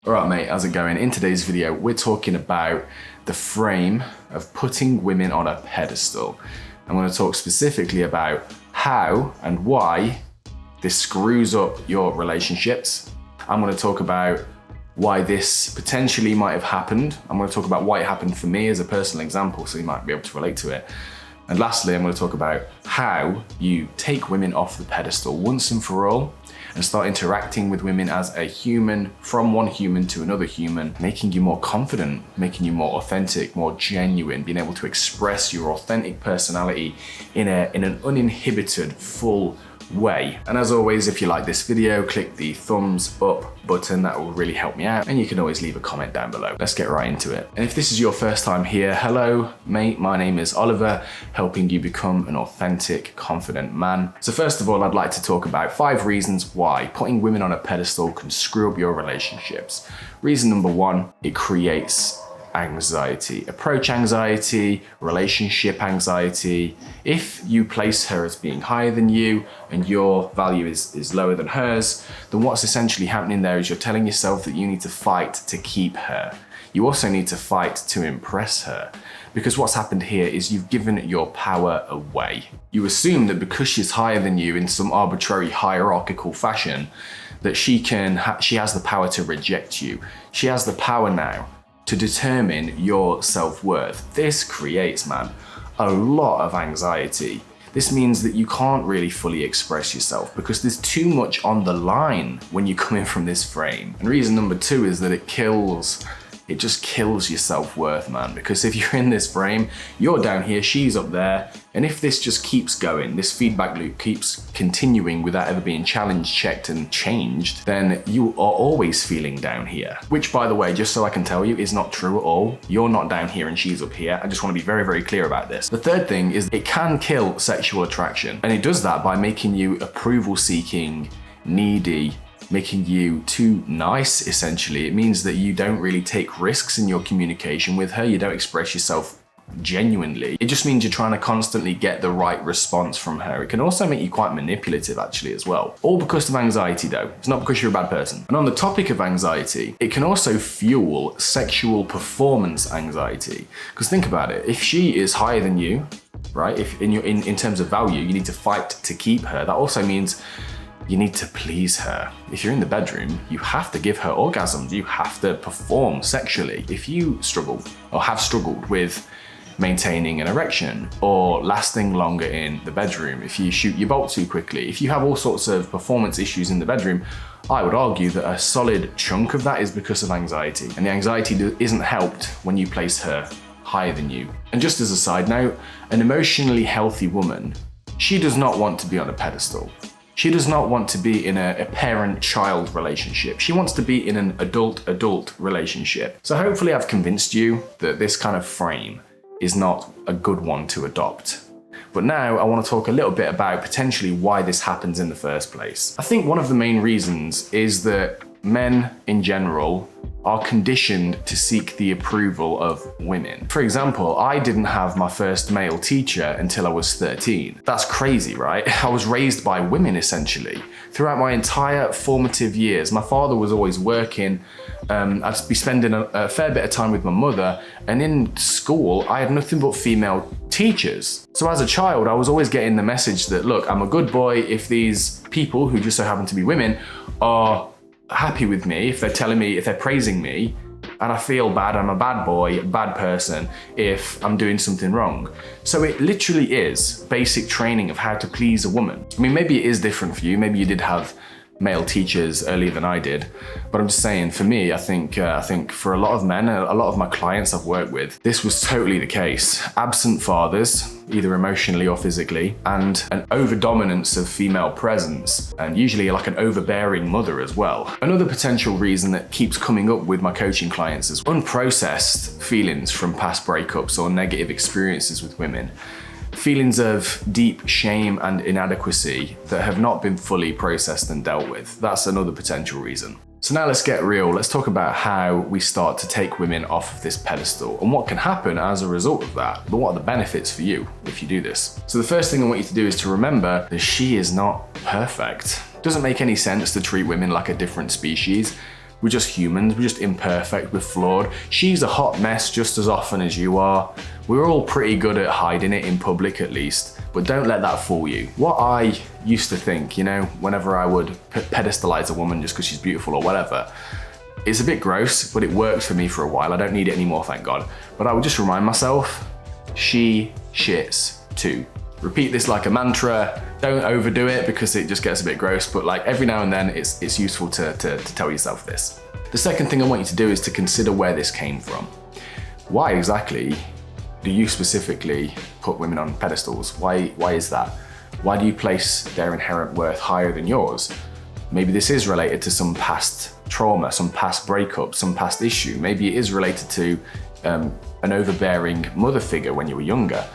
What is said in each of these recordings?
Alright mate, how's it going? In today's video, we're talking about the frame of putting women on a pedestal. I'm going to talk specifically about how and why this screws up your relationships. I'm going to talk about why this potentially might have happened. I'm going to talk about why it happened for me as a personal example, so you might be able to relate to it. And lastly, I'm going to talk about how you take women off the pedestal once and for all and start interacting with women as a human, from one human to another human, making you more confident, making you more authentic, more genuine, being able to express your authentic personality in an uninhibited, full way. And as always, if you like this video, click the thumbs up button. That will really help me out. And you can always leave a comment down below. Let's get right into it. And if this is your first time here, hello, mate. My name is Oliver, helping you become an authentic, confident man. So first of all, I'd like to talk about 5 reasons why putting women on a pedestal can screw up your relationships. Reason number 1, it creates anxiety, approach anxiety, relationship anxiety. If you place her as being higher than you and your value is lower than hers, then what's essentially happening there is you're telling yourself that you need to fight to keep her. You also need to fight to impress her, because what's happened here is you've given your power away. You assume that because she's higher than you in some arbitrary hierarchical fashion, that she has the power to reject you. She has the power now to determine your self-worth. This creates, man, a lot of anxiety. This means that you can't really fully express yourself because there's too much on the line when you come in from this frame. And reason number 2 is that it just kills your self-worth, man, because if you're in this frame, you're down here, she's up there, and if this just keeps going, this feedback loop keeps continuing without ever being challenged, checked, and changed, then you are always feeling down here. Which, by the way, just so I can tell you, is not true at all. You're not down here and she's up here. I just want to be very, very clear about this. The third thing is it can kill sexual attraction, and it does that by making you approval-seeking, needy, making you too nice, essentially. It means that you don't really take risks in your communication with her. You don't express yourself genuinely. It just means you're trying to constantly get the right response from her. It can also make you quite manipulative, actually, as well. All because of anxiety, though. It's not because you're a bad person. And on the topic of anxiety, it can also fuel sexual performance anxiety. Because think about it. If she is higher than you, right? If in terms of value, you need to fight to keep her. That also means you need to please her. If you're in the bedroom, you have to give her orgasms. You have to perform sexually. If you struggle or have struggled with maintaining an erection or lasting longer in the bedroom, if you shoot your bolt too quickly, if you have all sorts of performance issues in the bedroom, I would argue that a solid chunk of that is because of anxiety. And the anxiety isn't helped when you place her higher than you. And just as a side note, an emotionally healthy woman, she does not want to be on a pedestal. She does not want to be in a parent-child relationship. She wants to be in an adult-adult relationship. So hopefully I've convinced you that this kind of frame is not a good one to adopt. But now I want to talk a little bit about potentially why this happens in the first place. I think one of the main reasons is that men in general are conditioned to seek the approval of women. For example, I didn't have my first male teacher until I was 13. That's crazy, right? I was raised by women, essentially. Throughout my entire formative years, my father was always working. I'd be spending a fair bit of time with my mother, and in school, I had nothing but female teachers. So as a child, I was always getting the message that, look, I'm a good boy if these people, who just so happen to be women, are happy with me, if they're praising me, and I feel bad, I'm a bad boy, a bad person if I'm doing something wrong. So it literally is basic training of how to please a woman. I mean, maybe it is different for you. Maybe you did have male teachers earlier than I did, but I'm just saying, for me, I think for a lot of men, a lot of my clients I've worked with, this was totally the case. Absent fathers, either emotionally or physically, and an overdominance of female presence, and usually like an overbearing mother as well. Another potential reason that keeps coming up with my coaching clients is unprocessed feelings from past breakups or negative experiences with women. Feelings of deep shame and inadequacy that have not been fully processed and dealt with. That's another potential reason. So now let's get real. Let's talk about how we start to take women off of this pedestal and what can happen as a result of that. But what are the benefits for you if you do this? So the first thing I want you to do is to remember that she is not perfect. It doesn't make any sense to treat women like a different species. We're just humans, we're just imperfect, we're flawed. She's a hot mess just as often as you are. We're all pretty good at hiding it in public at least, but don't let that fool you. What I used to think, you know, whenever I would pedestalize a woman just because she's beautiful or whatever, it's a bit gross, but it works for me for a while. I don't need it anymore, thank God. But I would just remind myself, she shits too. Repeat this like a mantra. Don't overdo it because it just gets a bit gross, but like every now and then it's useful to tell yourself this. The second thing I want you to do is to consider where this came from. Why exactly do you specifically put women on pedestals? Why is that? Why do you place their inherent worth higher than yours? Maybe this is related to some past trauma, some past breakup, some past issue. Maybe it is related to an overbearing mother figure when you were younger.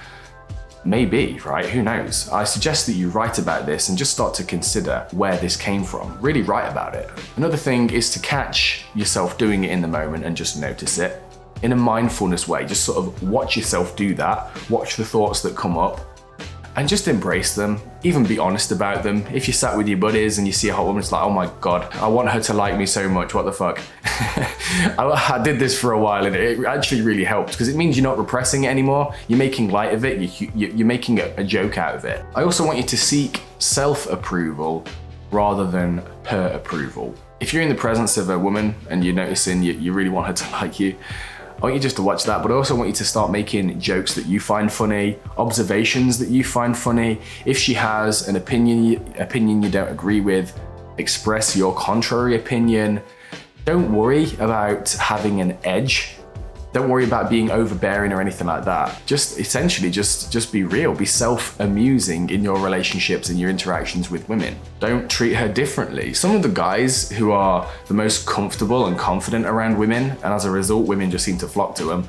Maybe, right? Who knows? I suggest that you write about this and just start to consider where this came from. Really write about it. Another thing is to catch yourself doing it in the moment and just notice it in a mindfulness way. Just sort of watch yourself do that. Watch the thoughts that come up and just embrace them. Even be honest about them. If you sat with your buddies and you see a hot woman, it's like, oh my God, I want her to like me so much, what the fuck? I did this for a while and it actually really helped because it means you're not repressing it anymore. You're making light of it, you're making a joke out of it. I also want you to seek self-approval rather than her approval. If you're in the presence of a woman and you're noticing you really want her to like you, I want you just to watch that, but I also want you to start making jokes that you find funny, observations that you find funny. If she has an opinion you don't agree with, express your contrary opinion. Don't worry about having an edge. Don't worry about being overbearing or anything like that. Just essentially just be real, be self-amusing in your relationships and your interactions with women. Don't treat her differently. Some of the guys who are the most comfortable and confident around women, and as a result, women just seem to flock to them,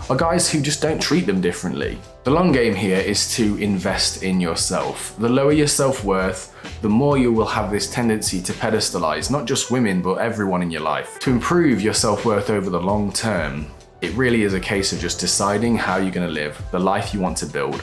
are guys who just don't treat them differently. The long game here is to invest in yourself. The lower your self-worth, the more you will have this tendency to pedestalize not just women, but everyone in your life. To improve your self-worth over the long term, it really is a case of just deciding how you're gonna live, the life you want to build,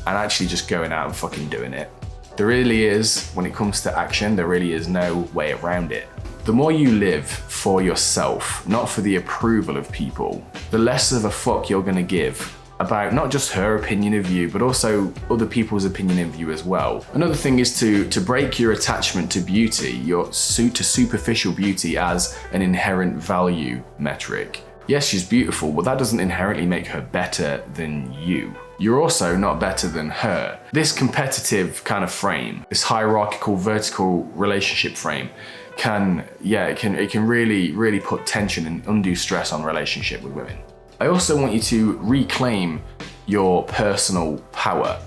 and actually just going out and fucking doing it. There really is, when it comes to action, there really is no way around it. The more you live for yourself, not for the approval of people, the less of a fuck you're gonna give about not just her opinion of you, but also other people's opinion of you as well. Another thing is to break your attachment to beauty, to superficial beauty as an inherent value metric. Yes, she's beautiful, but that doesn't inherently make her better than you. You're also not better than her. This competitive kind of frame, this hierarchical, vertical relationship frame can really put tension and undue stress on relationship with women. I also want you to reclaim your personal power.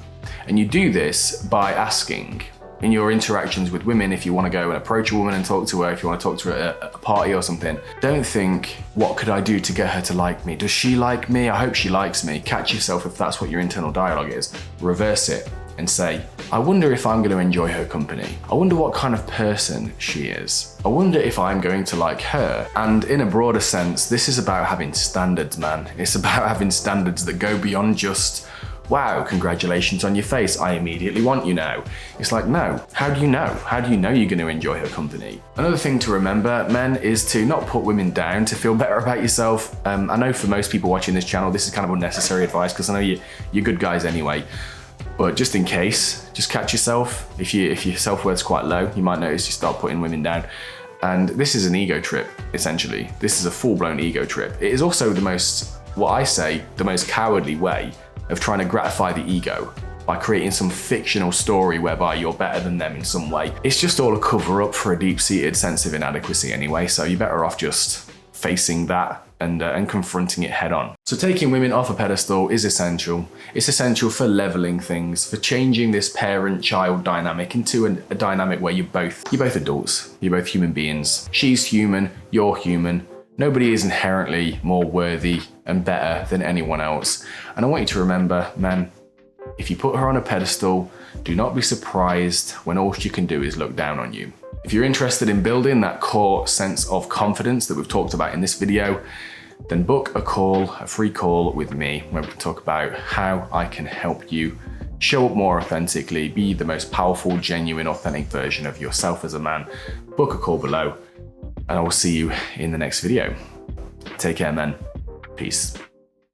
And you do this by asking, in your interactions with women, if you want to go and approach a woman and talk to her, if you want to talk to her at a party or something, don't think, what could I do to get her to like me? Does she like me? I hope she likes me. Catch yourself if that's what your internal dialogue is. Reverse it and say, I wonder if I'm going to enjoy her company. I wonder what kind of person she is. I wonder if I'm going to like her. And in a broader sense, this is about having standards, man. It's about having standards that go beyond just, wow, congratulations on your face, I immediately want you now. It's like, no, how do you know? How do you know you're going to enjoy her company? Another thing to remember, men, is to not put women down to feel better about yourself. I know for most people watching this channel, this is kind of unnecessary advice because I know you're good guys anyway. But just in case, just catch yourself. If your self-worth's quite low, you might notice you start putting women down. And this is an ego trip, essentially. This is a full-blown ego trip. It is also the most cowardly way of trying to gratify the ego by creating some fictional story whereby you're better than them in some way. It's just all a cover-up for a deep-seated sense of inadequacy anyway, so you're better off just facing that and confronting it head on. So taking women off a pedestal is essential. It's essential for leveling things, for changing this parent-child dynamic into a dynamic where you're both adults, you're both human beings. She's human, you're human. Nobody is inherently more worthy and better than anyone else. And I want you to remember, man, if you put her on a pedestal, do not be surprised when all she can do is look down on you. If you're interested in building that core sense of confidence that we've talked about in this video, then book a free call with me where we can talk about how I can help you show up more authentically, be the most powerful, genuine, authentic version of yourself as a man. Book a call below. and I will see you in the next video. Take care, men. Peace.